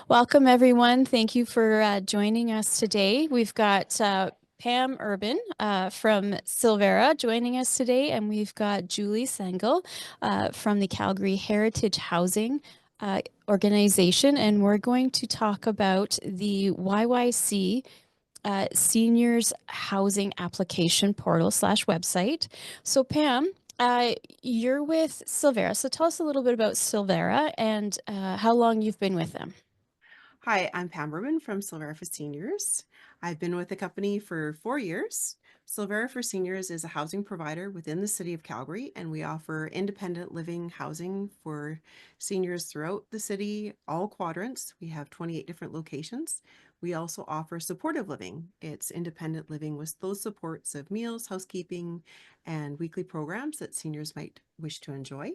Welcome, everyone. Thank you for joining us today. We've got Pam Urban from Silvera joining us today, and we've got Julie Sengl from the Calgary Heritage Housing organization, and we're going to talk about the YYC Seniors Housing Application Portal slash website. So, Pam, you're with Silvera. So tell us a little bit about Silvera and how long you've been with them. Hi, I'm Pam Urban from Silvera for Seniors. I've been with the company for 4 years. Silvera for Seniors is a housing provider within the city of Calgary, and we offer independent living housing for seniors throughout the city, all quadrants. We have 28 different locations. We also offer supportive living. It's independent living with those supports of meals, housekeeping, and weekly programs that seniors might wish to enjoy.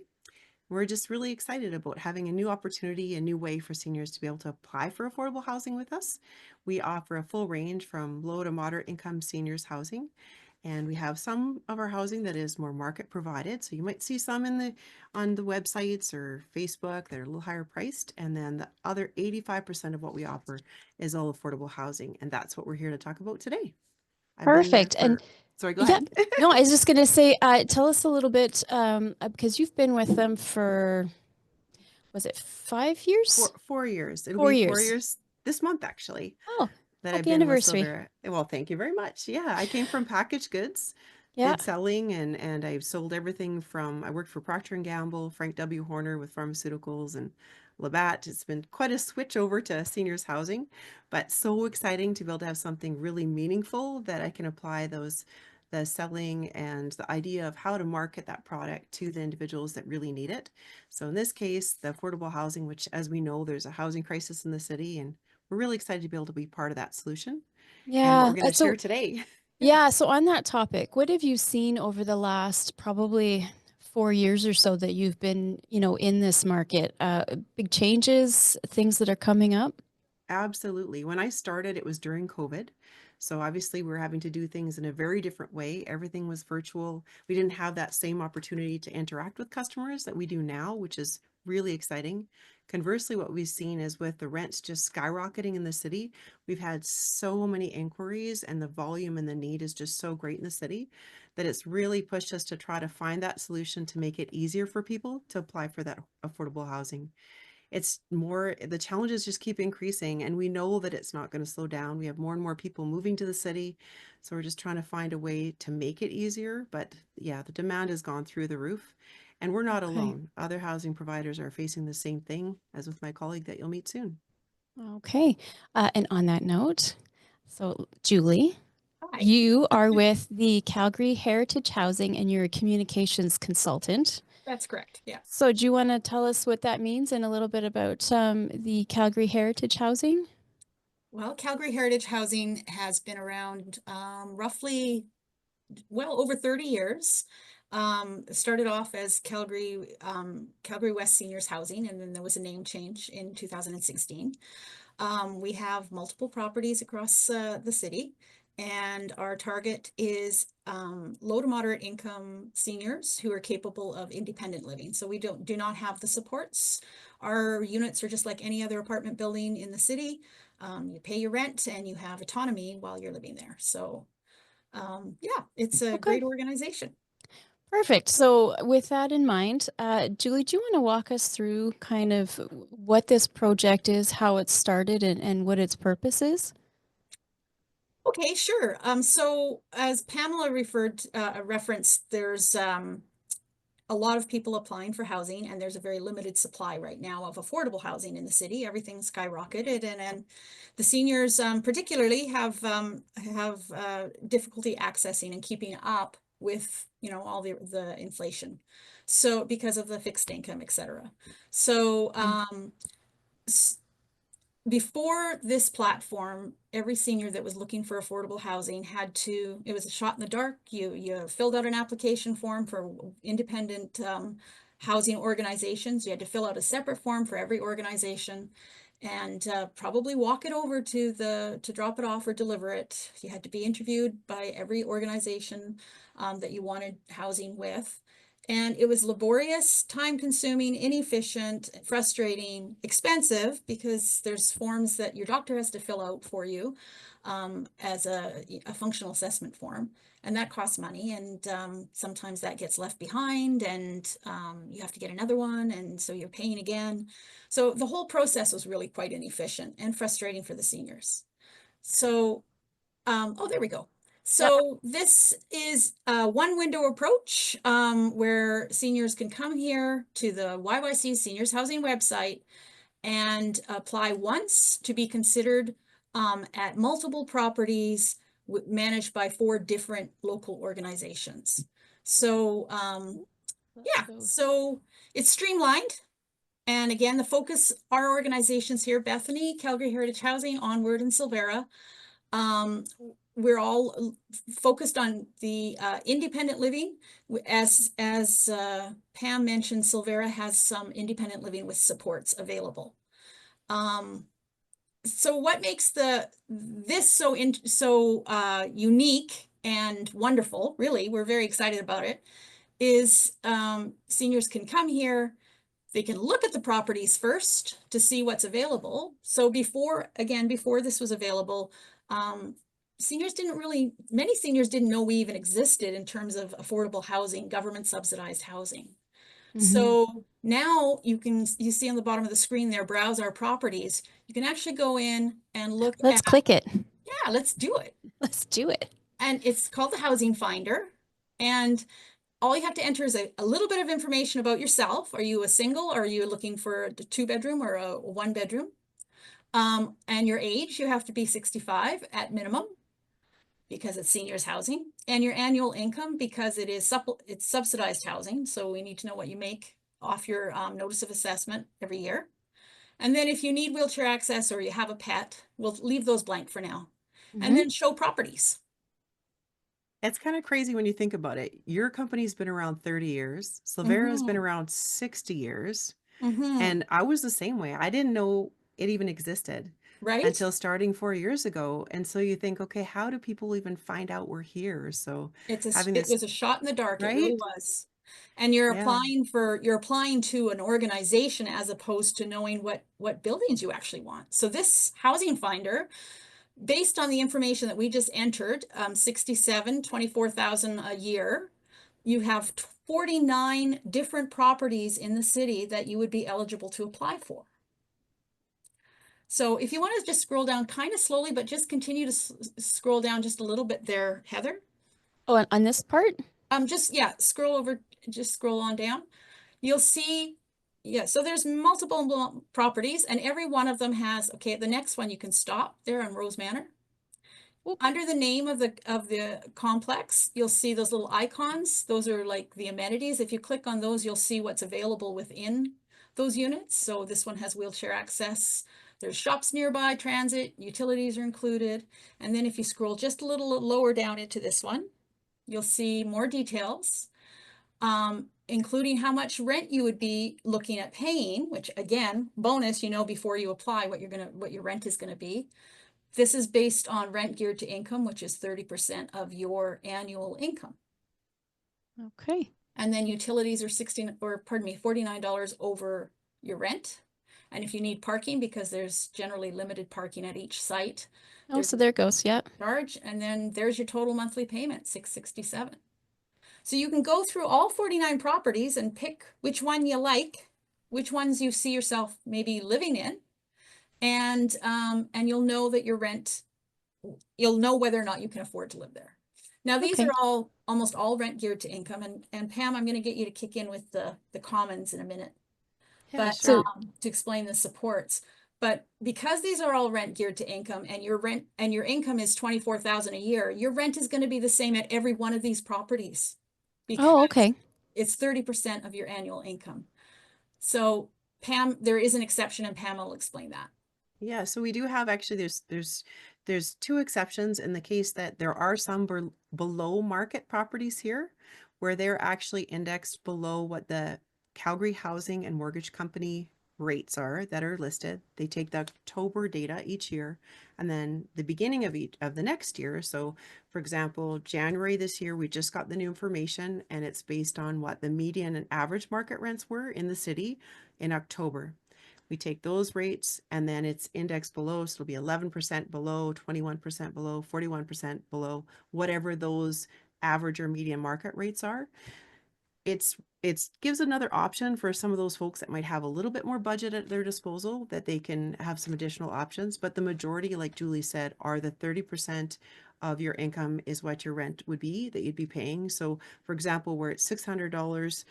We're just really excited about having a new opportunity, a new way for seniors to be able to apply for affordable housing with us. We offer a full range from low to moderate income seniors housing, and we have some of our housing that is more market provided. So you might see some on the websites or Facebook that are a little higher priced, and then the other 85% of what we offer is all affordable housing, and that's what we're here to talk about today. I've been there Perfect. And for, sorry, go yeah, ahead. no, I was just going to say, tell us a little bit, because you've been with them for, was it 5 years? 4 years. It'll Four be four years. years this month, actually, Oh, that I've happy been with anniversary. Silvera. Well, thank you very much. Yeah, I came from packaged goods, Yeah. did selling, and I've sold everything from I worked for Procter and Gamble, Frank W. Horner with pharmaceuticals, and Labatt. It's been quite a switch over to seniors housing, but so exciting to be able to have something really meaningful that I can apply the selling and the idea of how to market that product to the individuals that really need it. So in this case, the affordable housing, which as we know, there's a housing crisis in the city, and we're really excited to be able to be part of that solution and what Yeah. we're going to share So, today. yeah. So, on that topic, what have you seen over the last probably 4 years or so that you've been, in this market? Big changes, things that are coming up? Absolutely. When I started, it was during COVID. So obviously, we are having to do things in a very different way. Everything was virtual. We didn't have that same opportunity to interact with customers that we do now, which is really exciting. Conversely, what we've seen is with the rents just skyrocketing in the city, we've had so many inquiries, and the volume and the need is just so great in the city that it's really pushed us to try to find that solution to make it easier for people to apply for that affordable housing. It's more, the challenges just keep increasing, and we know that it's not going to slow down. We have more and more people moving to the city, so we're just trying to find a way to make it easier. But yeah, the demand has gone through the roof, and we're not Okay. alone. Other housing providers are facing the same thing, as with my colleague that you'll meet soon. Okay. And on that note, so Julie, Hi, you are with the Calgary Heritage Housing and you're a communications consultant. that's correct. Yeah. So, do you want to tell us what that means and a little bit about the Calgary Heritage Housing? Well, Calgary Heritage Housing has been around roughly well over 30 years. Started off as Calgary West Seniors Housing, and then there was a name change in 2016. We have multiple properties across the city, and our target is low to moderate income seniors who are capable of independent living. So we do not have the supports. Our units are just like any other apartment building in the city. You pay your rent and you have autonomy while you're living there. So yeah, it's a Okay, great organization. perfect. So, with that in mind, Julie, do you want to walk us through kind of what this project is, how it started, and what its purpose is? Okay, sure. So as Pamela referenced, there's a lot of people applying for housing, and there's a very limited supply right now of affordable housing in the city. Everything's skyrocketed, and the seniors, particularly, have difficulty accessing and keeping up with all the inflation. So because of the fixed income, etc. So Okay. before this platform, every senior that was looking for affordable housing it was a shot in the dark. You filled out an application form for independent housing organizations. You had to fill out a separate form for every organization and probably walk it over to drop it off or deliver it. You had to be interviewed by every organization that you wanted housing with. And it was laborious, time consuming, inefficient, frustrating, expensive, because there's forms that your doctor has to fill out for you as a functional assessment form. And that costs money. And sometimes that gets left behind and you have to get another one. And so you're paying again. So the whole process was really quite inefficient and frustrating for the seniors. So, oh, there we go. So this is a one window approach where seniors can come here to the YYC Seniors Housing website and apply once to be considered at multiple properties managed by 4 different local organizations. So yeah, so it's streamlined. And again, the focus, our organizations here, Bethany, Calgary Heritage Housing, Onward, and Silvera, we're all focused on the independent living. As Pam mentioned, Silvera has some independent living with supports available. So what makes this so unique and wonderful, really, we're very excited about it, is seniors can come here. They can look at the properties first to see what's available. So before this was available, many seniors didn't know we even existed in terms of affordable housing, government subsidized housing. So now you see on the bottom of the screen there, browse our properties. You can actually go in and look at. Let's click it. Yeah, let's do it. Let's do it. And it's called the Housing Finder. And all you have to enter is a little bit of information about yourself. Are you a single? Are you looking for a 2-bedroom or a 1-bedroom? And your age, you have to be 65 at minimum because it's seniors housing, and your annual income because it's subsidized housing. So we need to know what you make off your notice of assessment every year. And then if you need wheelchair access or you have a pet, we'll leave those blank for now. And then show properties. It's kind of crazy when you think about it. Your company's been around 30 years. Silvera has been around 60 years. And I was the same way. I didn't know it even existed until starting 4 years ago. And so you think, okay, how do people even find out we're here? So it was a shot in the dark. Right? It really was. And you're applying to an organization as opposed to knowing what buildings you actually want. So this Housing Finder, based on the information that we just entered, 67, 24,000 a year, you have 49 different properties in the city that you would be eligible to apply for. So if you want to just scroll down kind of slowly, but just continue to scroll down just a little bit there, Heather. Oh, on this part? Just scroll on down. You'll see, so there's multiple properties and every one of them has, okay, the next one you can stop there on Rose Manor. Under the name of the complex, you'll see those little icons. Those are like the amenities. If you click on those, you'll see what's available within those units. So this one has wheelchair access. There's shops nearby, transit, utilities are included. And then if you scroll just a little lower down into this one, you'll see more details, including how much rent you would be looking at paying, which again, bonus, before you apply what your rent is going to be. This is based on rent geared to income, which is 30% of your annual income. Okay. And then utilities are $49 over your rent. And if you need parking, because there's generally limited parking at each site. Oh, so there it goes. Yeah. Charge, and then there's your total monthly payment, $667. So you can go through all 49 properties and pick which one you like, which ones you see yourself maybe living in. And you'll know that your rent, you'll know whether or not you can afford to live there. Now, these are almost all rent geared to income. And Pam, I'm going to get you to kick in with the commons in a minute, but to explain the supports. But because these are all rent geared to income and your income is 24,000 a year, your rent is going to be the same at every one of these properties. Because it's 30% of your annual income. So Pam, there is an exception and Pam will explain that. Yeah, so we do have actually there's 2 exceptions in the case that there are some below market properties here where they're actually indexed below what the Calgary Housing and Mortgage Company rates are that are listed. They take the October data each year, and then the beginning of each of the next year. So for example, January this year, we just got the new information, and it's based on what the median and average market rents were in the city in October. We take those rates and then it's indexed below. So it'll be 11% below, 21% below, 41% below, whatever those average or median market rates are. It gives another option for some of those folks that might have a little bit more budget at their disposal, that they can have some additional options. But the majority, like Julie said, are the 30% of your income is what your rent would be that you'd be paying. So for example, where it's $600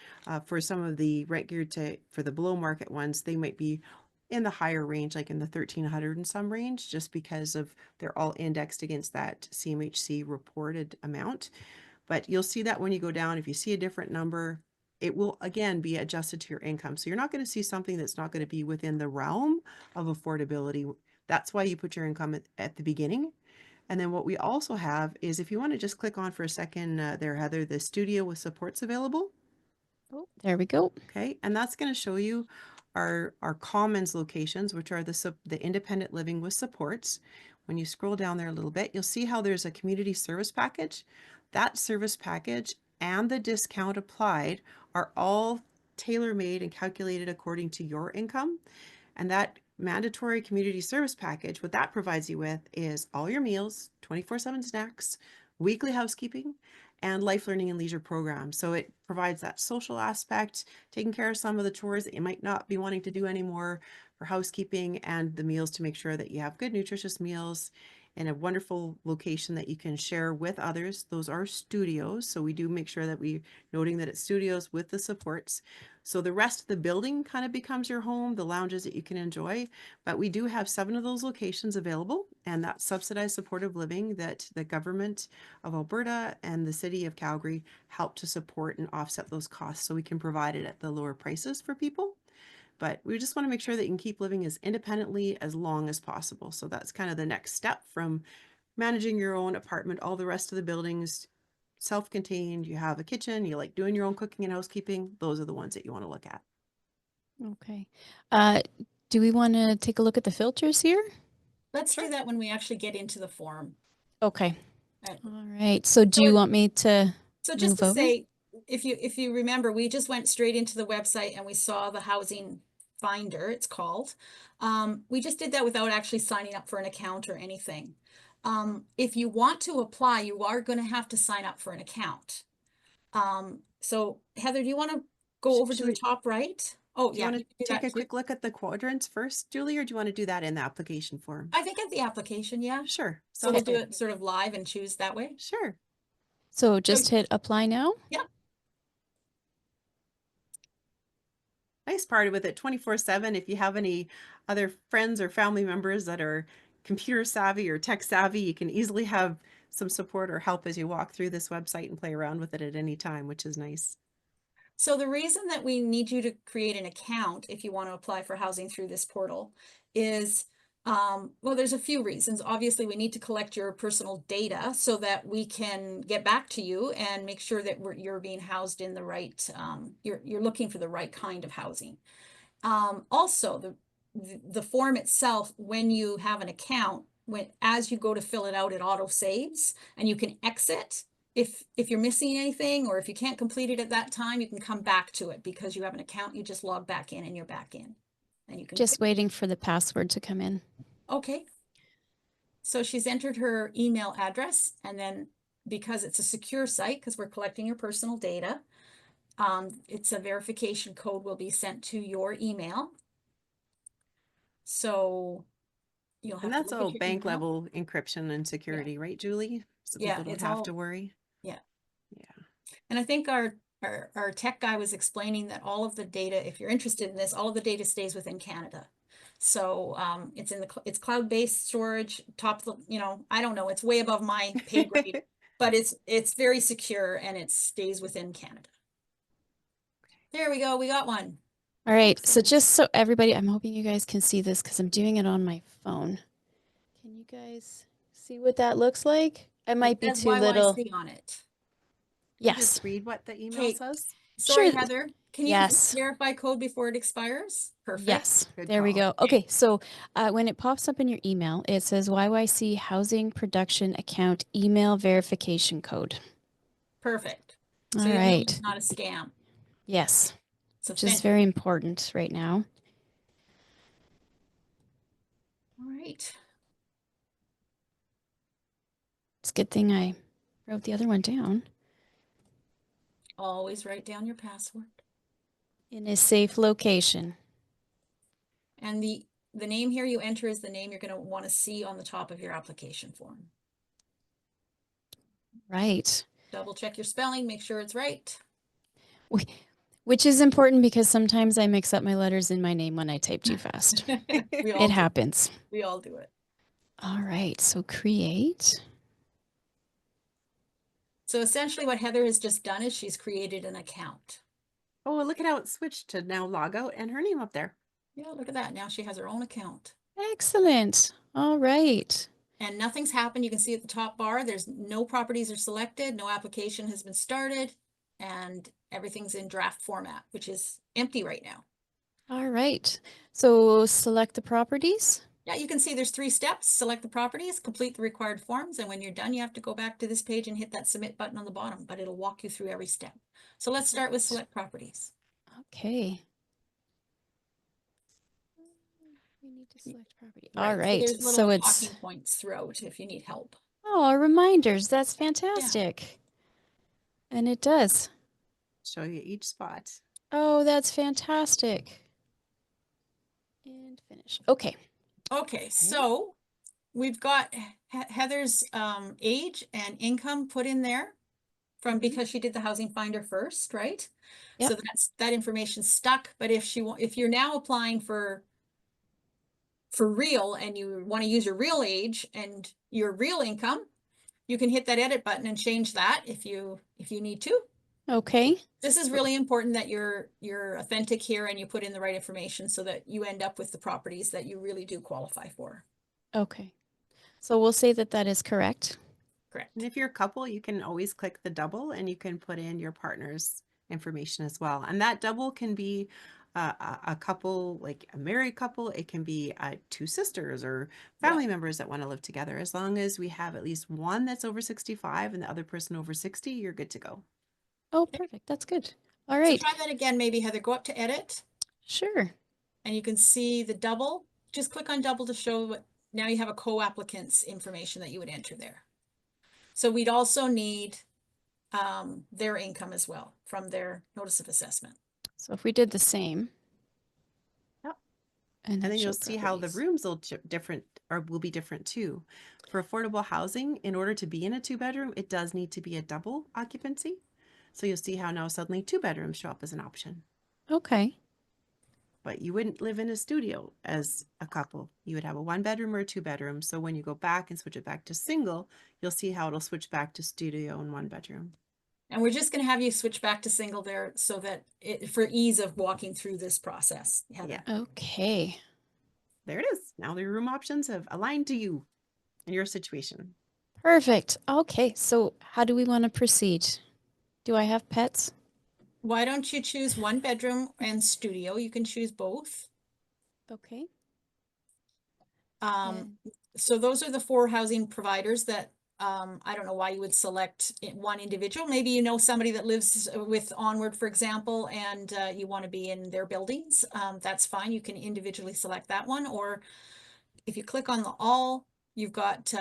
for some of the rent geared to, for the below market ones, they might be in the higher range, like in the 1,300 and some range, just because of they're all indexed against that CMHC reported amount. But you'll see that when you go down, if you see a different number, it will again be adjusted to your income. So you're not going to see something that's not going to be within the realm of affordability. That's why you put your income at the beginning. And then what we also have is, if you want to just click on for a second there, Heather, the studio with supports available. Oh, there we go. Okay, and that's going to show you our commons locations, which are the independent living with supports. When you scroll down there a little bit, you'll see how there's a community service package. That service package and the discount applied are all tailor-made and calculated according to your income. And that mandatory community service package, what that provides you with is all your meals, 24/7 snacks, weekly housekeeping, and life learning and leisure programs. So it provides that social aspect, taking care of some of the chores that you might not be wanting to do anymore for housekeeping, and the meals to make sure that you have good nutritious meals in a wonderful location that you can share with others. Those are studios. So we do make sure that we noting that it's studios with the supports. So the rest of the building kind of becomes your home, the lounges that you can enjoy. But we do have 7 of those locations available, and that's subsidized supportive living that the government of Alberta and the city of Calgary help to support and offset those costs, so we can provide it at the lower prices for people. But we just want to make sure that you can keep living as independently as long as possible. So that's kind of the next step from managing your own apartment. All the rest of the buildings, self-contained, you have a kitchen, you like doing your own cooking and housekeeping. Those are the ones that you want to look at. Okay. Do we want to take a look at the filters here? Let's do that when we actually get into the form. Okay. Uh, All right. So do you want me to So just move to over? say, if you remember, we just went straight into the website and we saw the housing finder, it's called. We just did that without actually signing up for an account or anything. If you want to apply, you are going to have to sign up for an account. So Heather, do you want to go over to the top right? Oh, Do you yeah. want to take a quick look at the quadrants first, Julie, or do you want to do that in the application form? I think at the application, yeah. Sure. So we'll do it sort of live and choose that way. Sure. So just hit apply now? Yeah. Nice part with it 24/7. If you have any other friends or family members that are computer savvy or tech savvy, you can easily have some support or help as you walk through this website and play around with it at any time, which is nice. So the reason that we need you to create an account if you want to apply for housing through this portal is, well, there's a few reasons. Obviously, we need to collect your personal data so that we can get back to you and make sure that you're being housed in the right, you're looking for the right kind of housing. Also, the form itself, when you have an account, as you go to fill it out, it auto saves and you can exit. If you're missing anything, or if you can't complete it at that time, you can come back to it because you have an account. You just log back in and you're back in, and you can just waiting for the password to come in. Okay. So she's entered her email address, and then because it's a secure site, because we're collecting your personal data, it's a verification code will be sent to your email. So you'll have And that's to look all at your bank email. level encryption and security, right, Julie? So people don't have to worry. Yeah. Yeah. And I think our tech guy was explaining that all of the data, if you're interested in this, all of the data stays within Canada. So it's in it's cloud-based storage, I don't know, it's way above my pay grade, but it's very secure and it stays within Canada. There we go, we got one. All right, so just so everybody, I'm hoping you guys can see this because I'm doing it on my phone. Can you guys see what that looks like? It might be too little. YYC on it. Yes. Just read what the email says. Sorry, Sure. Heather. Can you Yes. verify code before it expires? Perfect. Yes, Good there we call. go. Okay, so when it pops up in your email, it says YYC Housing Production Account Email Verification Code. Perfect. So All you'll know it's right. not a scam. Yes, It's which is authentic. very important right now. All right. It's a good thing I wrote the other one down Always write down your password. in a safe location. And the name here you enter is the name you're going to want to see on the top of your application form. Right. Double check your spelling, make sure it's right. Which is important because sometimes I mix up my letters in my name when I type too fast. We all It do. happens. We all do it. All right, so create. So essentially what Heather has just done is she's created an account. Oh, look at how it switched to now log out and her name up there. Yeah, look at that. Now she has her own account. Excellent. All right. And nothing's happened. You can see at the top bar, there's no properties are selected, no application has been started, and everything's in draft format, which is empty right now. All right. So select the properties. Yeah, you can see there's 3 steps. Select the properties, complete the required forms, and when you're done, you have to go back to this page and hit that submit button on the bottom, but it'll walk you through every step. So let's start with select properties. Okay. We need to select property. Right. All right. So there's So little it's, talking points throughout if you need help. oh, reminders. That's fantastic. And it does. Show you each spot. Oh, that's fantastic. And finish. Okay. Okay, so we've got Heather's age and income put in there from because she did the housing finder first, right? So Yep. that information stuck. But if you're now applying for real and you want to use your real age and your real income, you can hit that edit button and change that if you need to. Okay. This is really important that you're authentic here and you put in the right information so that you end up with the properties that you really do qualify for. Okay. So we'll say that that is correct. Correct. And if you're a couple, you can always click the double and you can put in your partner's information as well. And that double can be a couple, like a married couple. It can be 2 sisters or family members that want to live together. As long as we have at least one that's over 65 and the other person over 60, you're good to go. Oh, perfect. That's good. All So right. try that again, maybe Heather, go up to edit Sure. and you can see the double. Just click on double to show what, now you have a co-applicant's information that you would enter there. So we'd also need their income as well from their notice of assessment. So if we did the same. Yep. And then you'll show see how the properties. rooms will be different too. For affordable housing, in order to be in a 2-bedroom, it does need to be a double occupancy. So you'll see how now suddenly 2 bedrooms show up as an option. Okay. But you wouldn't live in a studio as a couple. You would have a 1-bedroom or a 2-bedroom. So when you go back and switch it back to single, you'll see how it'll switch back to studio and 1-bedroom. And we're just going to have you switch back to single there so that for ease of walking through this process. Heather. Yeah. Okay. There it is. Now the room options have aligned to you and your situation. Perfect. Okay. So how do we want to proceed? Do I have pets? Why don't you choose 1-bedroom and studio? You can choose both. Okay. So those are the 4 housing providers that I don't know why you would select one individual. Maybe you know somebody that lives with Onward, for example, and you want to be in their buildings. That's fine. You can individually select that one. Or if you click on the all, you've got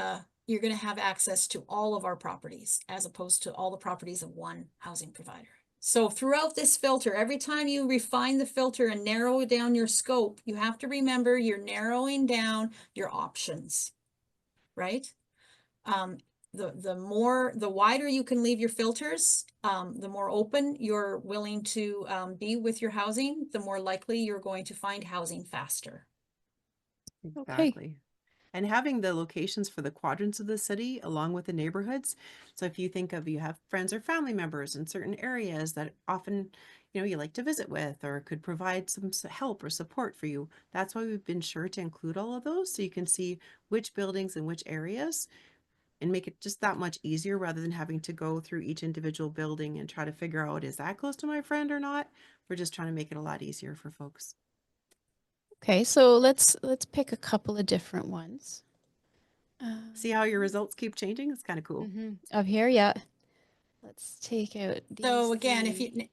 you're going to have access to all of our properties as opposed to all the properties of one housing provider. So throughout this filter, every time you refine the filter and narrow down your scope, you have to remember you're narrowing down your options, right? The wider you can leave your filters, the more open you're willing to be with your housing, the more likely you're going to find housing faster. Exactly. Okay. And having the locations for the quadrants of the city along with the neighborhoods. So if you think of, you have friends or family members in certain areas that often, you like to visit with or could provide some help or support for you. That's why we've been sure to include all of those so you can see which buildings and which areas and make it just that much easier rather than having to go through each individual building and try to figure out, is that close to my friend or not? We're just trying to make it a lot easier for folks. Okay, so let's pick a couple of different ones. See how your results keep changing? It's kind of cool. Up here, yeah. Let's take out these So again, if three. you,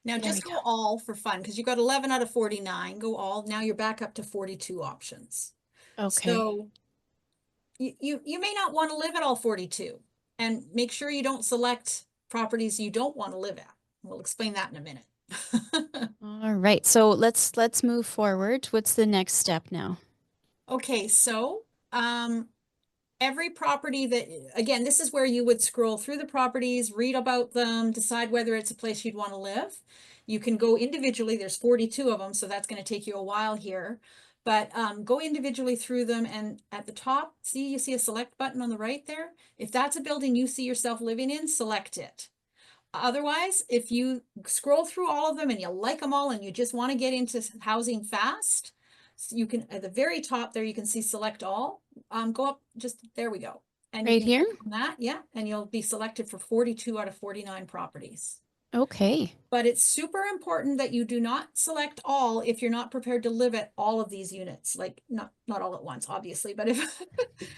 now There we just go. go all for fun, because you got 11 out of 49, go all, now you're back up to 42 options. Okay. So you may not want to live at all 42, and make sure you don't select properties you don't want to live at. We'll explain that in a minute. All right. So let's move forward. What's the next step now? Okay, so every property that, again, this is where you would scroll through the properties, read about them, decide whether it's a place you'd want to live. You can go individually. There's 42 of them, so that's going to take you a while here. But go individually through them, and at the top, you see a select button on the right there. If that's a building you see yourself living in, select it. Otherwise, if you scroll through all of them and you like them all and you just want to get into housing fast, you can, at the very top there, you can see select all. Go up, just, there we go. And you Right can here? click on that, yeah, and you'll be selected for 42 out of 49 properties. Okay. But it's super important that you do not select all if you're not prepared to live at all of these units, like not all at once, obviously, but if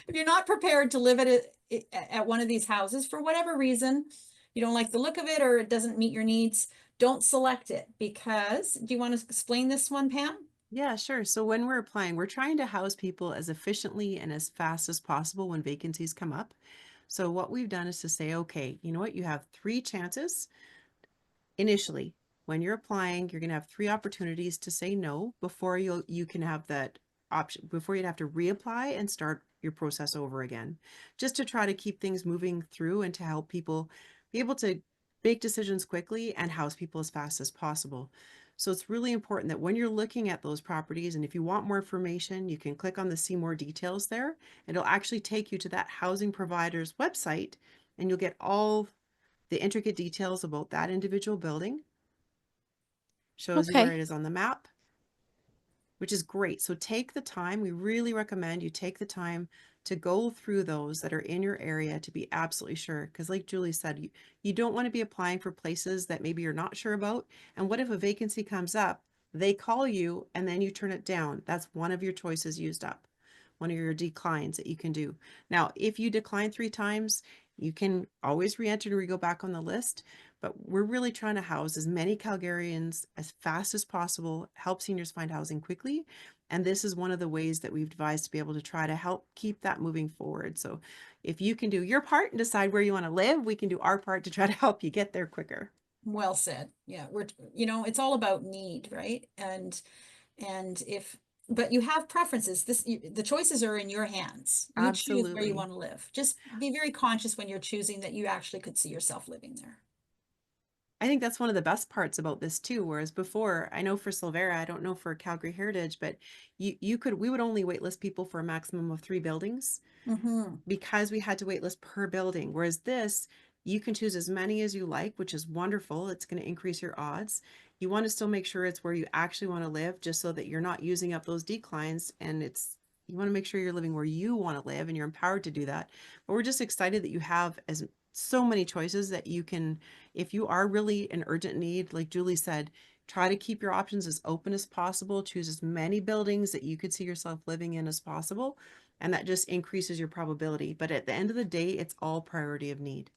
if you're not prepared to live at one of these houses for whatever reason, you don't like the look of it or it doesn't meet your needs, don't select it. Because, do you want to explain this one, Pam? Yeah, sure. So when we're applying, we're trying to house people as efficiently and as fast as possible when vacancies come up. So what we've done is to say, okay, you know what? You have 3 chances initially. When you're applying, you're going to have 3 opportunities to say no before you can have that option, before you'd have to reapply and start your process over again, just to try to keep things moving through and to help people be able to make decisions quickly and house people as fast as possible. So it's really important that when you're looking at those properties, and if you want more information, you can click on the see more details there, and it'll actually take you to that housing provider's website, and you'll get all the intricate details about that individual building, shows you where Okay. it is on the map, which is great. So take the time. We really recommend you take the time to go through those that are in your area to be absolutely sure. Because like Julie said, you don't want to be applying for places that maybe you're not sure about. And what if a vacancy comes up, they call you and then you turn it down? That's one of your choices used up, one of your declines that you can do. Now, if you decline 3 times, you can always re-enter and go back on the list. But we're really trying to house as many Calgarians as fast as possible, help seniors find housing quickly. And this is one of the ways that we've devised to be able to try to help keep that moving forward. So if you can do your part and decide where you want to live, we can do our part to try to help you get there quicker. Well said. Yeah, it's all about need, right? And if, but you have preferences. The choices are in your hands. You choose where you Absolutely. want to live. Just be very conscious when you're choosing that you actually could see yourself living there. I think that's one of the best parts about this too. Whereas before, I know for Silvera, I don't know for Calgary Heritage, but we would only waitlist people for a maximum of 3 buildings because we had to waitlist per building. Whereas this, you can choose as many as you like, which is wonderful. It's going to increase your odds. You want to still make sure it's where you actually want to live, just so that you're not using up those declines. And you want to make sure you're living where you want to live and you're empowered to do that. But we're just excited that you have so many choices that you can, if you are really an urgent need, like Julie said, try to keep your options as open as possible. Choose as many buildings that you could see yourself living in as possible. And that just increases your probability. But at the end of the day, it's all priority of need.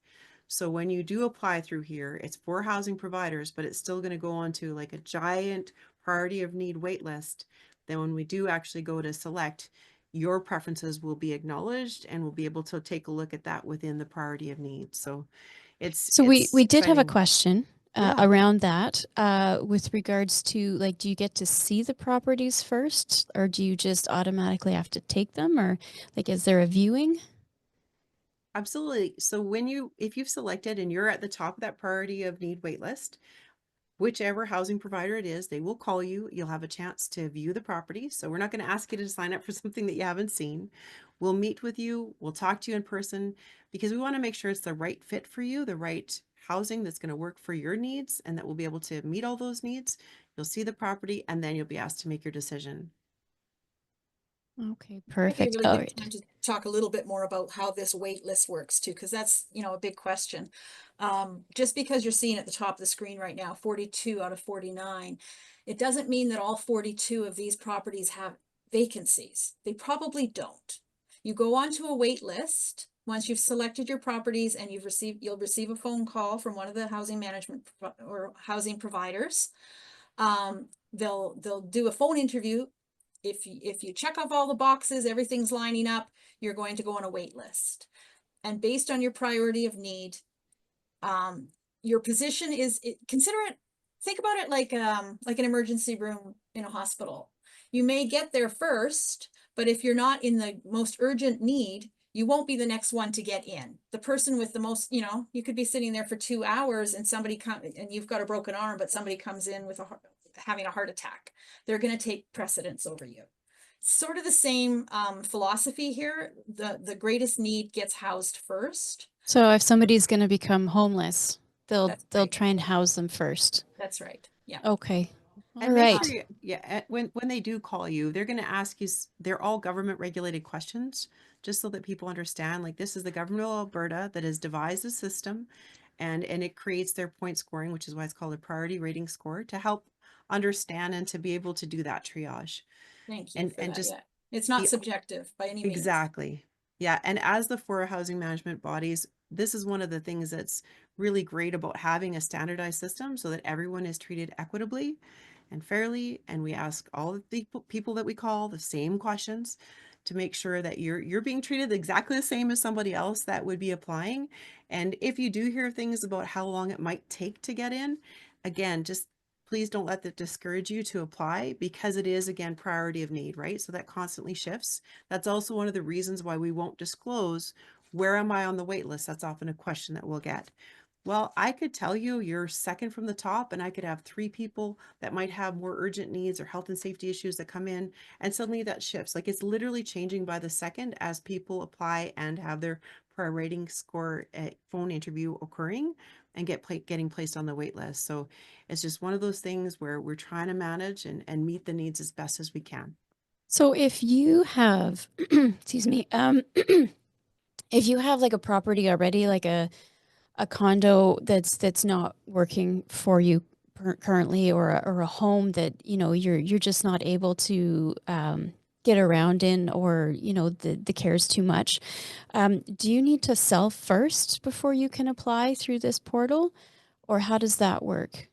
So when you do apply through here, it's for housing providers, but it's still going to go on to like a giant priority of need wait list. Then when we do actually go to select, your preferences will be acknowledged and we'll be able to take a look at that within the priority of need. So So it's we did have a exciting. question Yeah. around that with regards to like, do you get to see the properties first, or do you just automatically have to take them, or like, is there a viewing? Absolutely. So if you've selected and you're at the top of that priority of need wait list, whichever housing provider it is, they will call you. You'll have a chance to view the property. So we're not going to ask you to sign up for something that you haven't seen. We'll meet with you. We'll talk to you in person because we want to make sure it's the right fit for you, the right housing that's going to work for your needs, and that we'll be able to meet all those needs. You'll see the property and then you'll be asked to make your decision. Okay, Might be a perfect. really All good right. time to talk a little bit more about how this wait list works too, because that's, a big question. Just because you're seeing at the top of the screen right now, 42 out of 49, it doesn't mean that all 42 of these properties have vacancies. They probably don't. You go onto a wait list once you've selected your properties, and you'll receive a phone call from one of the housing management or housing providers. They'll do a phone interview. If you check off all the boxes, everything's lining up, you're going to go on a wait list. And based on your priority of need, your position is, think about it like an emergency room in a hospital. You may get there first, but if you're not in the most urgent need, you won't be the next one to get in. The person with the most, you could be sitting there for 2 hours and and you've got a broken arm, but somebody comes in with having a heart attack. They're going to take precedence over you. Sort of the same philosophy here. The greatest need gets housed first. So if somebody's going to become homeless, they'll That's right. try and house them first. That's right. Yeah. Okay. All And make sure right. when they do call you, they're going to ask you, they're all government regulated questions, just so that people understand, like, this is the government of Alberta that has devised a system, and it creates their point scoring, which is why it's called a priority rating score, to help understand and to be able to do that triage. Thank you for And that. just Yeah. It's not the subjective by any means. Exactly. Yeah. And as the four housing management bodies, this is one of the things that's really great about having a standardized system, so that everyone is treated equitably and fairly. And we ask all of the people that we call the same questions to make sure that you're being treated exactly the same as somebody else that would be applying. And if you do hear things about how long it might take to get in, again, just please don't let that discourage you to apply, because it is, again, priority of need, right? So that constantly shifts. That's also one of the reasons why we won't disclose, where am I on the wait list? That's often a question that we'll get. Well, I could tell you you're second from the top, and I could have 3 people that might have more urgent needs or health and safety issues that come in, and suddenly that shifts. Like, it's literally changing by the second as people apply and have their prior rating score phone interview occurring and getting placed on the wait list. So it's just one of those things where we're trying to manage and meet the needs as best as we can. So if you have, excuse me, if you have like a property already, like a condo that's not working for you currently, or a home that you're just not able to get around in, or the care is too much, do you need to sell first before you can apply through this portal, or how does that work?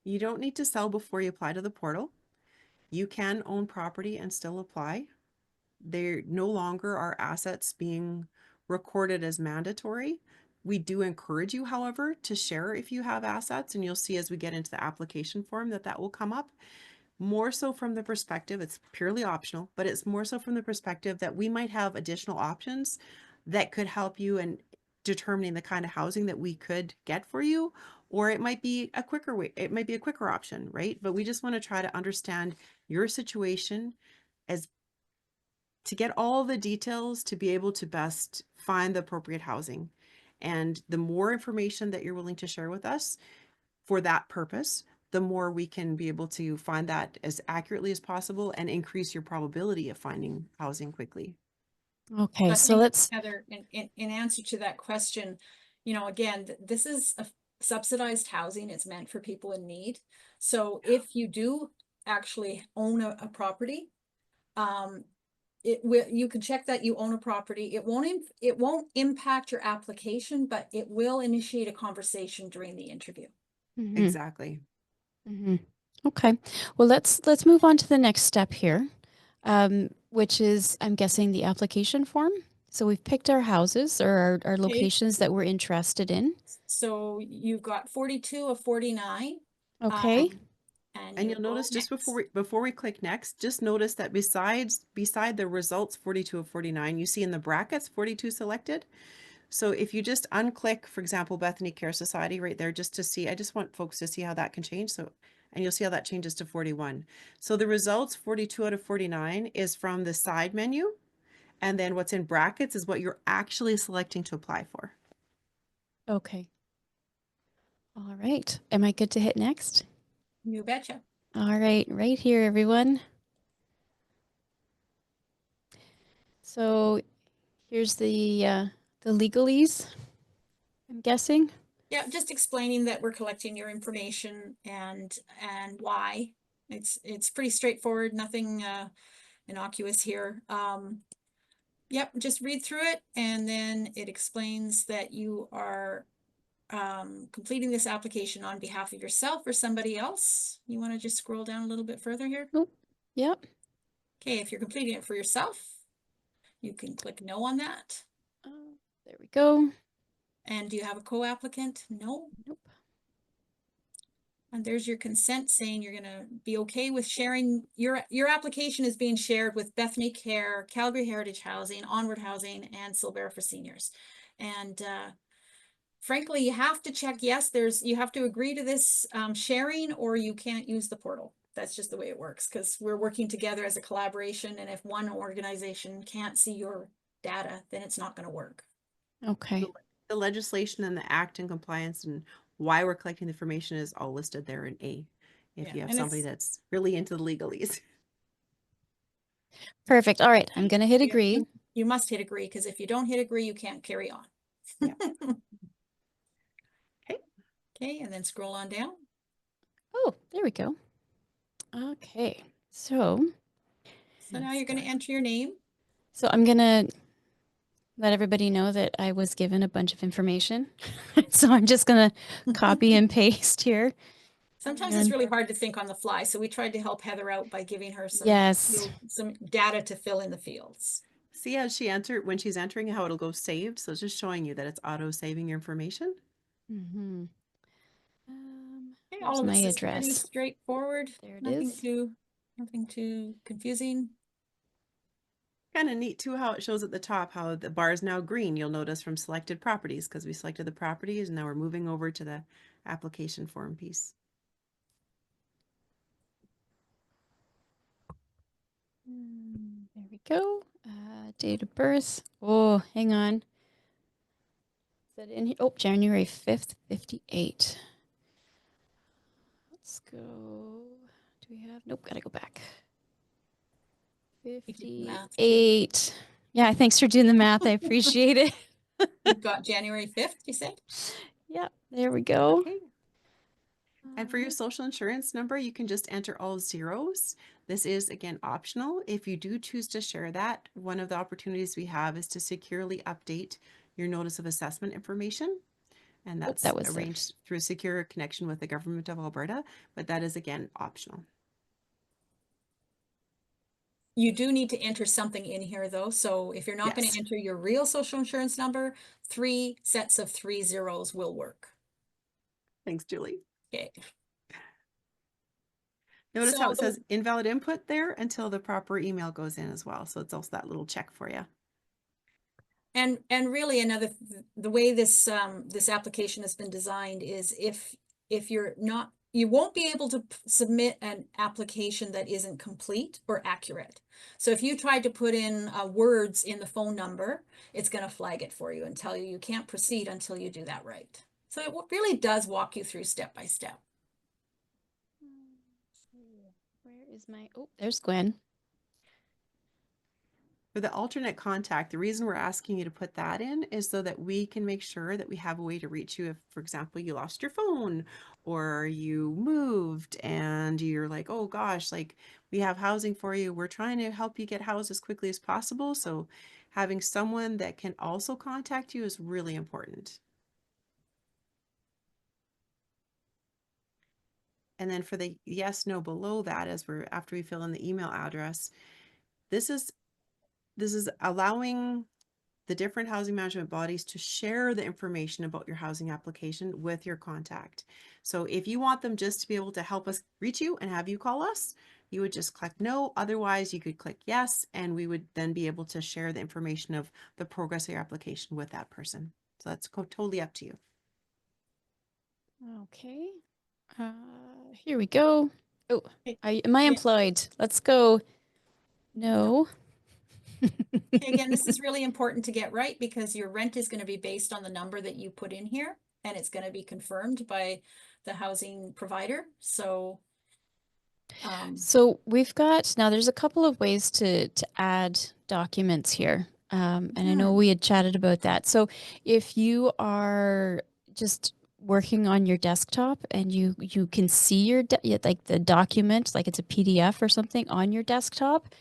You don't need to sell before you apply to the portal. You can own property and still apply. There no longer are assets being recorded as mandatory. We do encourage you, however, to share if you have assets, and you'll see as we get into the application form that will come up. More so from the perspective, it's purely optional, but it's more so from the perspective that we might have additional options that could help you in determining the kind of housing that we could get for you, or it might be a quicker way, it might be a quicker option, right? But we just want to try to understand your situation as to get all the details to be able to best find the appropriate housing. And the more information that you're willing to share with us for that purpose, the more we can be able to find that as accurately as possible and increase your probability of finding housing quickly. Okay, I so think, let's Heather, in answer to that question, again, this is a subsidized housing. It's meant for people in need. So if you do actually own a property, you can check that you own a property. It won't impact your application, but it will initiate a conversation during the interview. Mhm, Exactly. mhm. Okay, well, let's move on to the next step here, which is, I'm guessing, the application form. So we've picked our houses, or our Okay. locations that we're interested in. So you've got 42 of 49. Okay. And And you you'll go notice, just next. before we click next, just notice that beside the results 42 of 49, you see in the brackets 42 selected. So if you just unclick, for example, Bethany Care Society right there, just to see, I just want folks to see how that can change. So, and you'll see how that changes to 41. So the results 42 out of 49 is from the side menu. And then what's in brackets is what you're actually selecting to apply for. Okay. All right. Am I good to hit next? You betcha. All right, right here, everyone. So here's the legalese, I'm guessing. Yeah, just explaining that we're collecting your information and why. It's pretty straightforward, nothing innocuous here. Yep, just read through it, and then it explains that you are completing this application on behalf of yourself or somebody else. You want to just scroll down a little bit further here? Oh, yep. Okay, if you're completing it for yourself, you can click no on that. There we go. And do you have a co-applicant? No. Nope. And there's your consent saying you're gonna be okay with sharing, your application is being shared with Bethany Care, Calgary Heritage Housing, Onward Housing, and Silvera for Seniors. And frankly, you have to check yes, you have to agree to this sharing, or you can't use the portal. That's just the way it works, because we're working together as a collaboration, and if one organization can't see your data, then it's not going to work. Okay. The legislation and the act and compliance and why we're collecting the information is all listed there in A. If Yeah, you have and somebody that's really into the legalese. Perfect. All right. I'm going to hit agree. You must hit agree, because if you don't hit agree, you can't carry on. Yeah. Okay. Okay, and then scroll on down. Oh, there we go. Okay. So Now you're going to enter your name. So I'm going to let everybody know that I was given a bunch of information. So I'm just going to copy and paste here. Sometimes it's really hard to think on the fly, so we tried to help Heather out by giving her some data to fill in the fields. See how when she's entering, how it'll go saved. So it's just showing you that it's auto saving your information. Mm-hmm. Okay, all of this is pretty address. Straightforward. There it Nothing is. nothing too confusing. Kind of neat too how it shows at the top how the bar is now green. You'll notice from selected properties, because we selected the properties and now we're moving over to the application form piece. There we go. Date of birth. Oh, hang on. Is that in here? Oh, January 5th, 58. Let's go. Do we have? Nope, gotta go back. 58. Yeah, thanks for doing the math. I appreciate it. You've got January 5th, you said? Yeah, there we go. Okay. And for your social insurance number, you can just enter all zeros. This is, again, optional. If you do choose to share that, one of the opportunities we have is to securely update your notice of assessment information. And that's arranged through a secure connection with the government of Alberta, but that is, again, optional. You do need to enter something in here though. So if you're not going to enter your real social insurance number, 3 sets of 3 zeros will work. Thanks, Julie. Okay. Notice how it says invalid input there until the proper email goes in as well. So it's also that little check for you. And really the way this this application has been designed is if you're not, you won't be able to submit an application that isn't complete or accurate. So if you tried to put in words in the phone number, it's going to flag it for you and tell you you can't proceed until you do that right. So it really does walk you through step by step. Where is my, oh, there's Gwen. For the alternate contact, the reason we're asking you to put that in is so that we can make sure that we have a way to reach you if, for example, you lost your phone or you moved and you're like, oh gosh, like we have housing for you. We're trying to help you get housed as quickly as possible. So having someone that can also contact you is really important. And then for the yes, no below that, after we fill in the email address, this is allowing the different housing management bodies to share the information about your housing application with your contact. So if you want them just to be able to help us reach you and have you call us, you would just click no. Otherwise, you could click yes, and we would then be able to share the information of the progress of your application with that person. So that's totally up to you. Okay. Here we go. Oh, am I employed? Let's go. No. Again, this is really important to get right because your rent is going to be based on the number that you put in here, and it's going to be confirmed by the housing provider. So so we've got, now there's a couple of ways to add documents here. And I know we had chatted about that. So if you are just working on your desktop and you can see like the document, like it's a PDF or something on your desktop,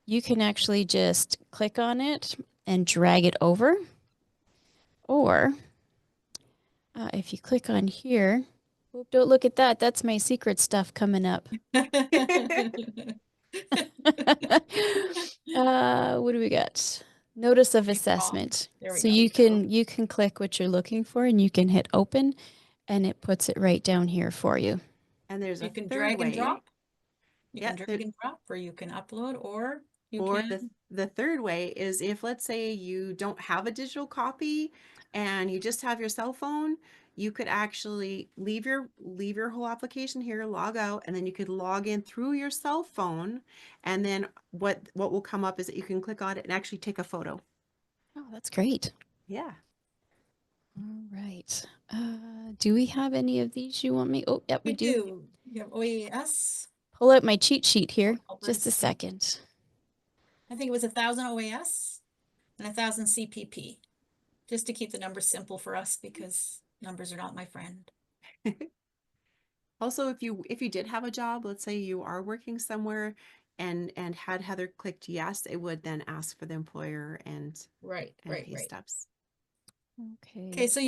you can actually just click on it and drag it over. Or if you click on here, oh, don't look at that. That's my secret stuff coming up. What do we got? Notice of assessment. There we So go. you can click what you're looking for and you can hit open and it puts it right down here for you. And there's You a can third drag and way. drop. You Yeah, can drag and drop, or you can upload, or you or can. the third way is if, let's say, you don't have a digital copy and you just have your cell phone, you could actually leave your whole application here, log out, and then you could log in through your cell phone. And then what will come up is that you can click on it and actually take a photo. Oh, that's great. Yeah. All right. Do we have any of these you want me? Oh, yep, we do. You have OAS. Pull out my cheat sheet here. Alberta Just a State. second. I think it was 1,000 OAS and 1,000 CPP, just to keep the numbers simple for us because numbers are not my friend. Also, if you did have a job, let's say you are working somewhere and had Heather clicked yes, it would then ask for the employer and pay stubs. Okay. Okay, so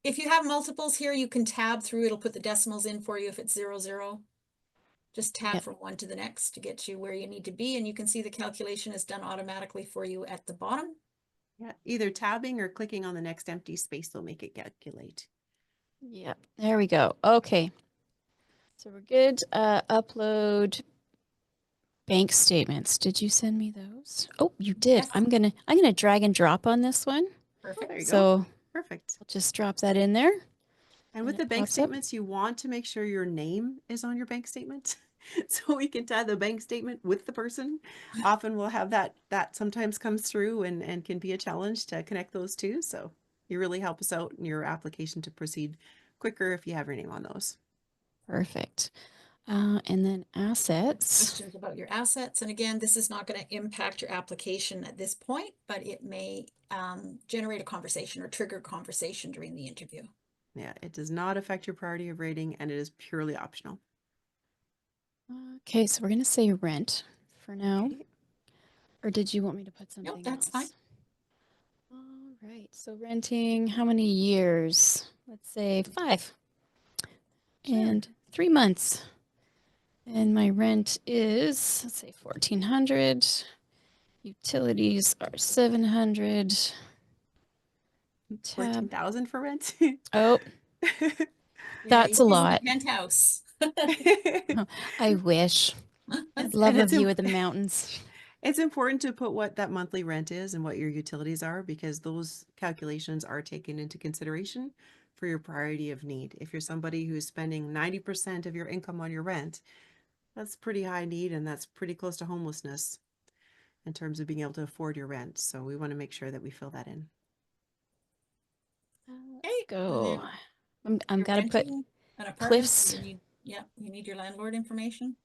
if you have multiples here, you can tab through. It'll put the decimals in for you if it's 00. Just tab from one to the next to get you where you need to be, and you can see the calculation is done automatically for you at the bottom. Yeah, either tabbing or clicking on the next empty space will make it calculate. Yeah, there we go. Okay. So we're good. Upload bank statements. Did you send me those? Oh, you did. Yes. I'm gonna drag and drop on this one. Perfect. There you go. So Perfect. I'll just drop that in there. And with the bank statements, you want to make sure your name is on your bank statement. So we can tie the bank statement with the person. Often we'll have that sometimes comes through and can be a challenge to connect those two. So you really help us out in your application to proceed quicker if you have your name on those. Perfect. And then assets. Questions about your assets. And again, this is not going to impact your application at this point, but it may generate a conversation or trigger a conversation during the interview. Yeah, it does not affect your priority of rating and it is purely optional. Okay, so we're going to say rent for now. Okay. Or did you want me to put something else? No, that's fine. All right, so renting, how many years? Let's say 5. Sure. And 3 months. And my rent is, let's say 1,400. Utilities are 700. 14,000 for rent. Oh, that's a lot. Penthouse. I wish. I'd love a view of the mountains. It's important to put what that monthly rent is and what your utilities are because those calculations are taken into consideration for your priority of need. If you're somebody who's spending 90% of your income on your rent, that's pretty high need and that's pretty close to homelessness in terms of being able to afford your rent. So we want to make sure that we fill that in. Let's go. I'm gotta put Cliffs. You need your landlord information.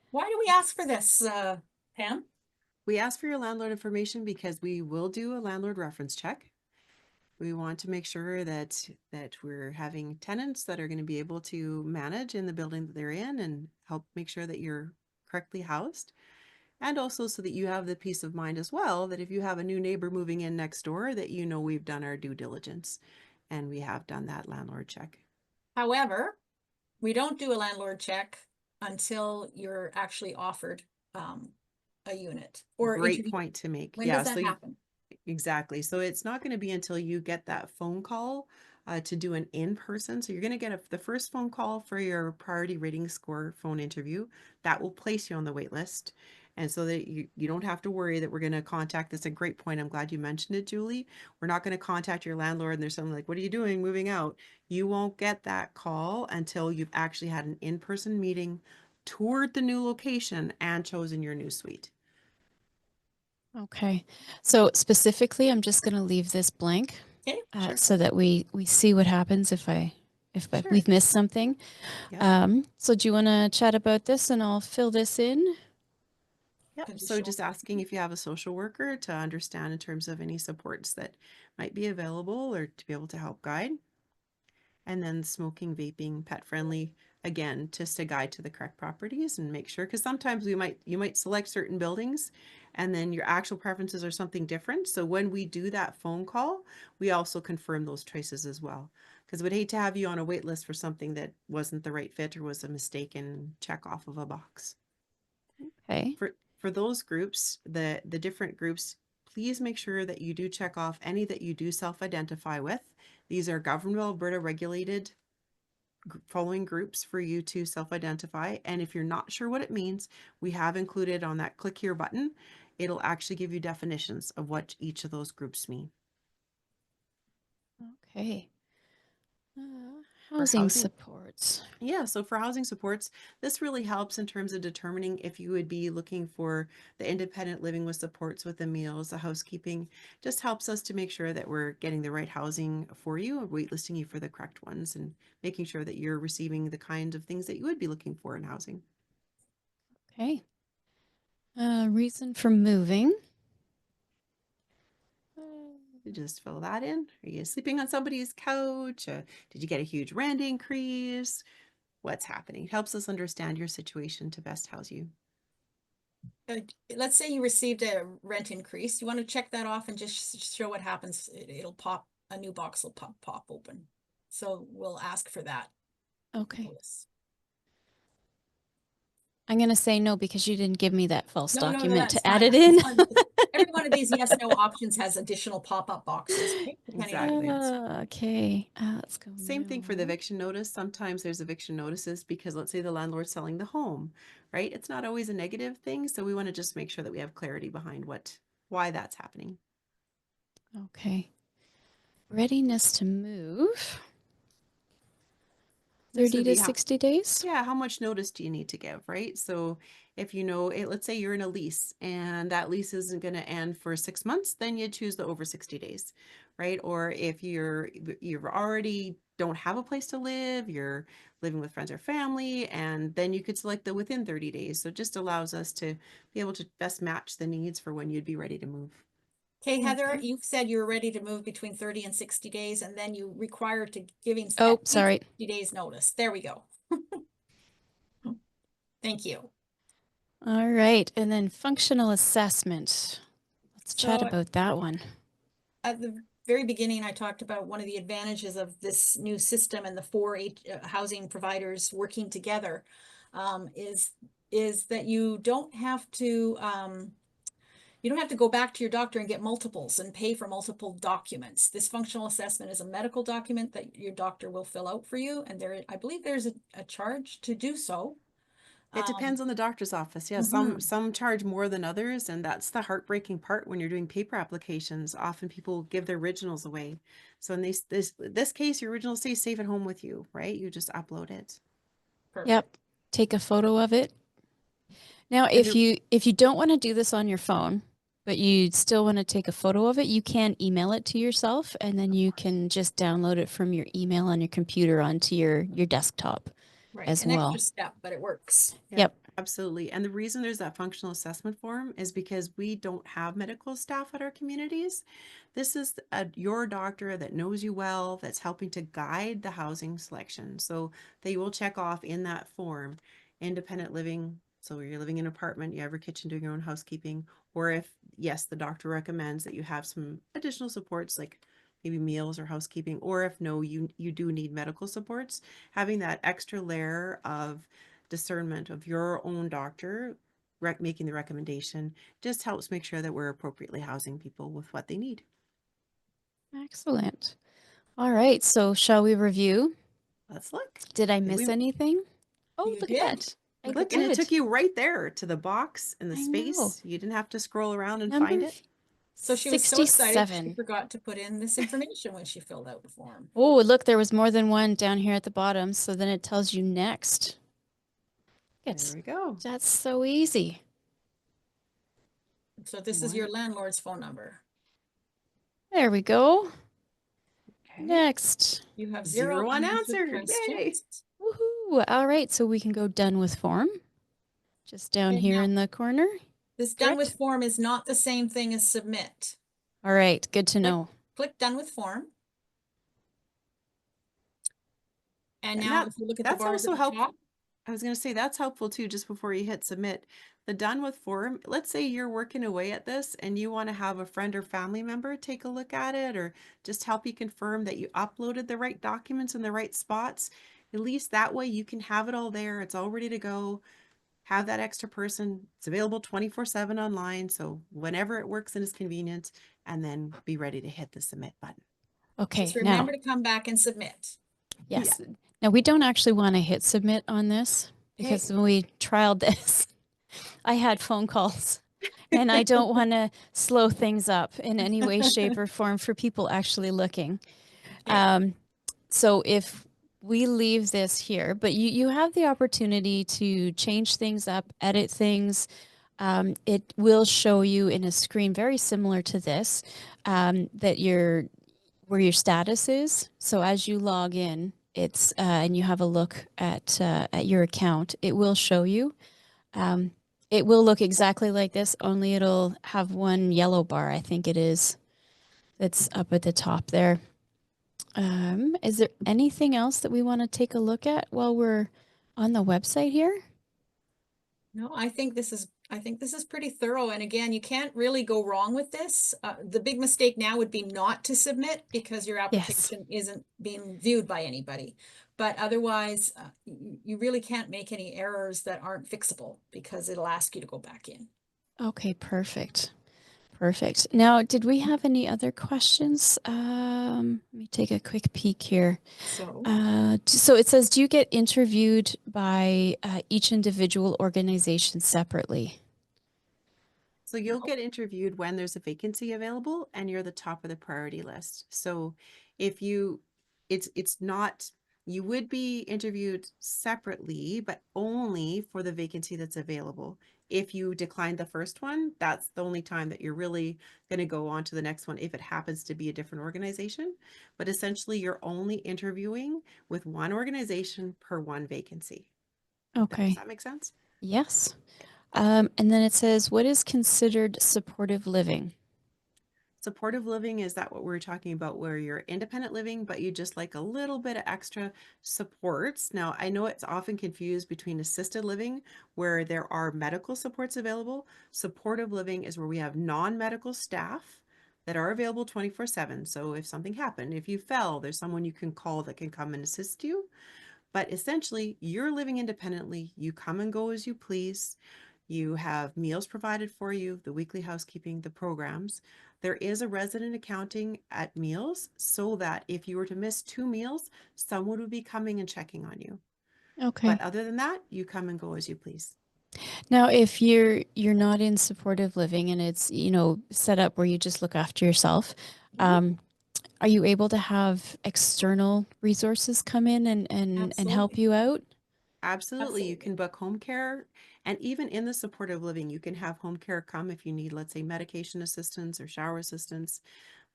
Why do we ask for this, Pam? We ask for your landlord information because we will do a landlord reference check. We want to make sure that we're having tenants that are going to be able to manage in the building that they're in and help make sure that you're correctly housed. And also so that you have the peace of mind as well, that if you have a new neighbor moving in next door, that you know we've done our due diligence and we have done that landlord check. However, we don't do a landlord check until you're actually offered a unit or Great point to make. When does that happen? Exactly. So it's not going to be until you get that phone call to do an in-person. So you're going to get the first phone call for your priority rating score phone interview. That will place you on the wait list. And so that you don't have to worry that we're going to contact. That's a great point. I'm glad you mentioned it, Julie. We're not going to contact your landlord and there's something like, what are you doing moving out? You won't get that call until you've actually had an in-person meeting, toured the new location, and chosen your new suite. Okay. So specifically, I'm just going to leave this blank. Okay, sure. So that we see what happens if we've missed something. Yeah. So do you want to chat about this and I'll fill this in? Yep. So conditional. just asking if you have a social worker to understand in terms of any supports that might be available or to be able to help guide. And then smoking, vaping, pet friendly, again, just a guide to the correct properties and make sure, because sometimes you might select certain buildings and then your actual preferences are something different. So when we do that phone call, we also confirm those choices as well. Because we'd hate to have you on a wait list for something that wasn't the right fit or was a mistaken check off of a box. Okay. For those groups, the different groups, please make sure that you do check off any that you do self-identify with. These are Government of Alberta regulated following groups for you to self-identify. And if you're not sure what it means, we have included on that click here button, it'll actually give you definitions of what each of those groups mean. Okay. For Housing supports. Yeah, so for housing supports, this really helps in terms of determining if you would be looking for the independent living with supports with the meals, the housekeeping. Just helps us to make sure that we're getting the right housing for you, waitlisting you for the correct ones, and making sure that you're receiving the kind of things that you would be looking for in housing. Okay. Reason for moving. You just fill that in. Are you sleeping on somebody's couch? Did you get a huge rent increase? What's happening? It helps us understand your situation to best house you. Let's say you received a rent increase. You want to check that off and just show what happens. It'll pop, a new box will pop open. So we'll ask for that. Okay. Notice. I'm going to say no because you didn't give me that false No, document that's to add fine. it in. Every one of these yes, no options has additional pop-up boxes. Okay, Exactly. Okay. Let's go. Same thing for the no. eviction notice. Sometimes there's eviction notices because let's say the landlord's selling the home, right? It's not always a negative thing. So we want to just make sure that we have clarity behind why that's happening. Okay. Readiness to move. This 30 would to be 60 days. yeah, how much notice do you need to give, right? So if you know it, let's say you're in a lease and that lease isn't going to end for 6 months, then you choose the over 60 days, right? Or if you've already don't have a place to live, you're living with friends or family, and then you could select the within 30 days. So it just allows us to be able to best match the needs for when you'd be ready to move. Okay, Heather, Okay. you've said you're ready to move between 30 and 60 days, and then you require to giving Oh, at least sorry. 60 days notice. There we go. Thank you. All right. And then functional assessment. Let's chat So about that one. at the very beginning, I talked about one of the advantages of this new system and the four housing providers working together is that you don't have to go back to your doctor and get multiples and pay for multiple documents. This functional assessment is a medical document that your doctor will fill out for you, and I believe there's a charge to do so. It depends on the doctor's office. Yeah, some charge more than others, and that's the heartbreaking part when you're doing paper applications. Often people give their originals away. So in this case, your original stays safe at home with you, right? You just upload it. Perfect. Yep. Take a photo of it. Now, if you don't want to do this on your phone, but you still want to take a photo of it, you can email it to yourself, and then you can just download it from your email on your computer onto your desktop as An well. extra step, but it works. Yep. Absolutely. And the reason there's that functional assessment form is because we don't have medical staff at our communities. This is your doctor that knows you well, that's helping to guide the housing selection. So they will check off in that form, independent living. So you're living in an apartment, you have your kitchen, doing your own housekeeping, or if, yes, the doctor recommends that you have some additional supports like maybe meals or housekeeping, or if no, you do need medical supports, having that extra layer of discernment of your own doctor making the recommendation just helps make sure that we're appropriately housing people with what they need. Excellent. All right. So shall we review? Let's look. Did I miss anything? Oh, You look did. at that. I Look, and it did. took you right there to the box and the I know. space. You didn't have to scroll around and Number find it. So she was so excited she 67. forgot to put in this information when she filled out the form. Oh, look, there was more than one down here at the bottom. So then it tells you next. There we go. That's so easy. So this is your landlord's phone number. There we go. Okay. Next. You have Zero unanswered. Yay. Woohoo. All right. So we can go done with form. Just down Okay, here now- in the corner. This done with correct? form is not the same thing as submit. All right, good to Click, know. click done with form. And And now if you look at the that's bars at also the helpful. top, I was going to say that's helpful too, just before you hit submit. The done with form, let's say you're working away at this and you want to have a friend or family member take a look at it or just help you confirm that you uploaded the right documents in the right spots. At least that way you can have it all there. It's all ready to go. Have that extra person. It's available 24/7 online. So whenever it works and is convenient, and then be ready to hit the submit button. just Okay, remember now, to come back and submit. Yeah. yes. Now, we don't actually want to hit submit on this Okay. because when we trialed this, I had phone calls and I don't want to slow things up in any way, shape, or form for people actually looking. Okay. So if we leave this here, but you have the opportunity to change things up, edit things. It will show you in a screen very similar to this that where your status is. So as you log in, it's and you have a look at your account, it will show you. Um, it will look exactly like this, only it'll have one yellow bar, I think it is, that's up at the top there. Is there anything else that we want to take a look at while we're on the website here? No, I think this is pretty thorough. And again, you can't really go wrong with this. The big mistake now would be not to submit because your Yes. application isn't being viewed by anybody. But otherwise, you really can't make any errors that aren't fixable because it'll ask you to go back in. Okay, perfect. Perfect. Now, did we have any other questions? Let me take a quick peek here. So, So it says, do you get interviewed by each individual organization separately? So you'll get interviewed when there's a vacancy available and you're the top of the priority list. So if you, it's not, you would be interviewed separately, but only for the vacancy that's available. If you decline the first one, that's the only time that you're really going to go on to the next one if it happens to be a different organization. But essentially, you're only interviewing with one organization per one vacancy. Does Okay. that make sense? Yes. And then it says, what is considered supportive living? Supportive living is that what we're talking about where you're independent living, but you just like a little bit of extra supports. Now, I know it's often confused between assisted living, where there are medical supports available. Supportive living is where we have non-medical staff that are available 24/7. So if something happened, if you fell, there's someone you can call that can come and assist you. But essentially, you're living independently. You come and go as you please. You have meals provided for you, the weekly housekeeping, the programs. There is a resident accounting at meals so that if you were to miss 2 meals, someone would be coming and checking on you. Okay. But other than that, you come and go as you please. Now, if you're not in supportive living and it's, set up where you just look after yourself, Mhm. um, are you able to have external resources come in and help absolutely. you out? Absolutely. You Absolutely. can book home care. And even in the supportive living, you can have home care come if you need, let's say, medication assistance or shower assistance.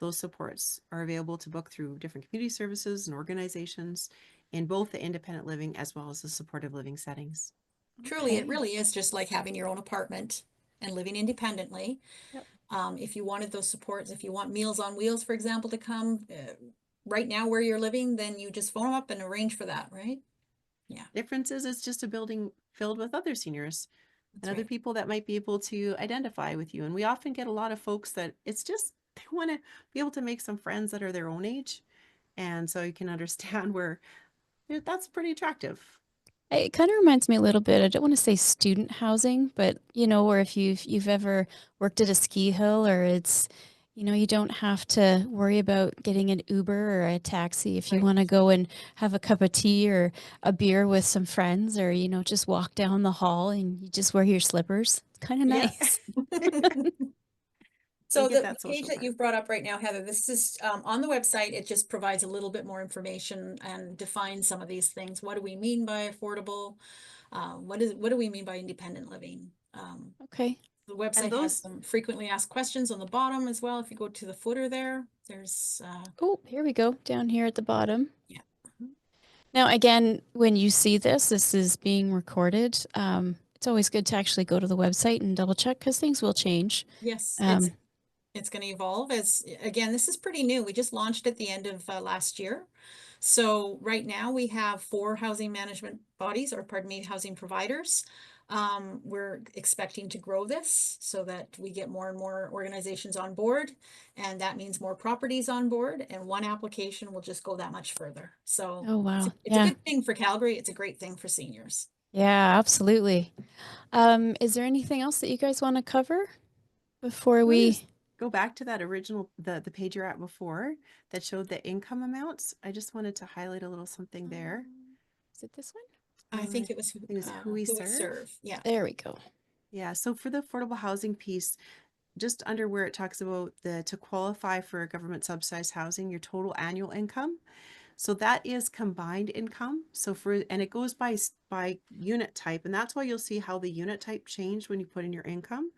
Those supports are available to book through different community services and organizations in both the independent living as well as the supportive living settings. Truly, it Okay. really is just like having your own apartment and living independently. Yep. If you wanted those supports, if you want Meals on Wheels, for example, to come right now where you're living, then you just phone them up and arrange for that, right? Yeah, Difference is it's just a building filled with other seniors and that's other right. people that might be able to identify with you. And we often get a lot of folks that it's just they want to be able to make some friends that are their own age. And so you can understand where that's pretty attractive. It kind of reminds me a little bit, I don't want to say student housing, but or if you've ever worked at a ski hill or it's, you don't have to worry about getting an Uber or a taxi if you Right. want to go and have a cup of tea or a beer with some friends or, just walk down the hall and you just wear your slippers. It's kind of Yeah. nice. You So get the that page social that part. you've brought up right now, Heather, this is on the website. It just provides a little bit more information and defines some of these things. What do we mean by affordable? What do we mean by independent living? Okay. The And website has those some frequently asked questions on the bottom as well. If you go to the footer there, there's Oh, here we go down here at the bottom. yeah. Now, again, when you see this, this is being recorded. it's always good to actually go to the website and double check because things will change. Yes, Um, it's going to evolve as, again, this is pretty new. We just launched at the end of last year. So right now we have 4 housing management bodies, or pardon me, housing providers. We're expecting to grow this so that we get more and more organizations on board, and that means more properties on board, and one application will just go that much further. So oh, wow. it's a Yeah. good thing for Calgary. It's a great thing for seniors. Yeah, absolutely. Is there anything else that you guys want to cover before You wanna just we? go back to that original, the page you're at before that showed the income amounts. I just wanted to highlight a little something there. Is it this one? I think it was I think it was who we serve. Yeah. There we go. Yeah, so for the affordable housing piece, just under where it talks about to qualify for government subsidized housing, your total annual income. So that is combined income. So and it goes by unit type, and that's why you'll see how the unit type changed when you put in your income,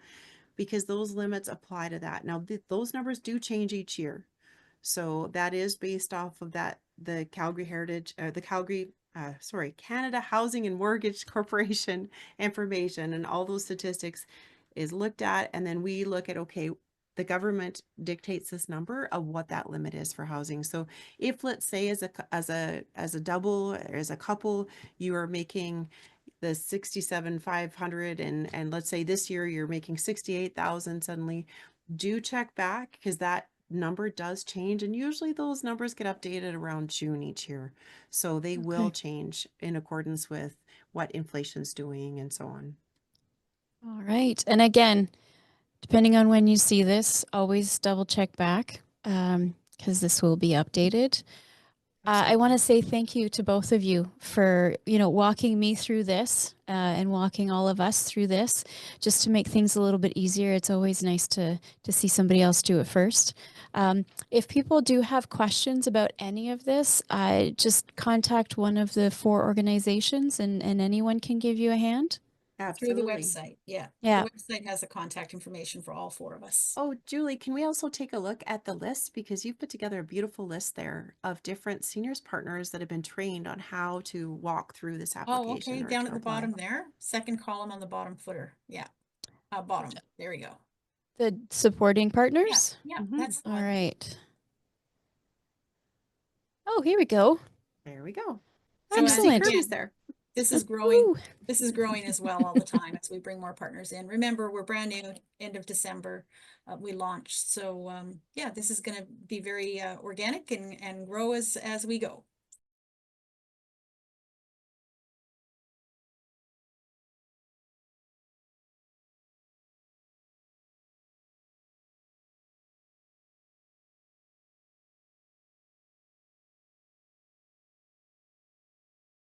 because those limits apply to that. Now those numbers do change each year. So that is based off of the Canada Housing and Mortgage Corporation information, and all those statistics is looked at, and then we look at, okay, the government dictates this number of what that limit is for housing. So if, let's say, as a double, as a couple, you are making the 67,500, and let's say this year you're making 68,000 suddenly, do check back, because that number does change, and usually those numbers get updated around June each year. So they will Okay. change in accordance with what inflation's doing and so on. All right. And again, depending on when you see this, always double check back because this will be updated. I want to say thank you to both of you for, walking me through this and walking all of us through this, just to make things a little bit easier. It's always nice to see somebody else do it first. If people do have questions about any of this, just contact one of the 4 organizations, and anyone can give you a hand. Through the Absolutely. website. Yeah. Yeah. The website has the contact information for all 4 of us. Oh, Julie, can we also take a look at the list? Because you've put together a beautiful list there of different seniors partners that have been trained on how to walk through this Oh, application okay. or Down to at the apply. bottom there, second column on the bottom footer. Yeah. Bottom. There we go. The supporting Yeah. partners. Yeah. Mhm. That's the All one. right. Oh, here we go. There we go. So as Excellent. Kirby's there. this is growing. Woo. This is growing as well all the time as we bring more partners in. Remember, we're brand new, end of December, we launched. So yeah, this is going to be very organic and grow as we go.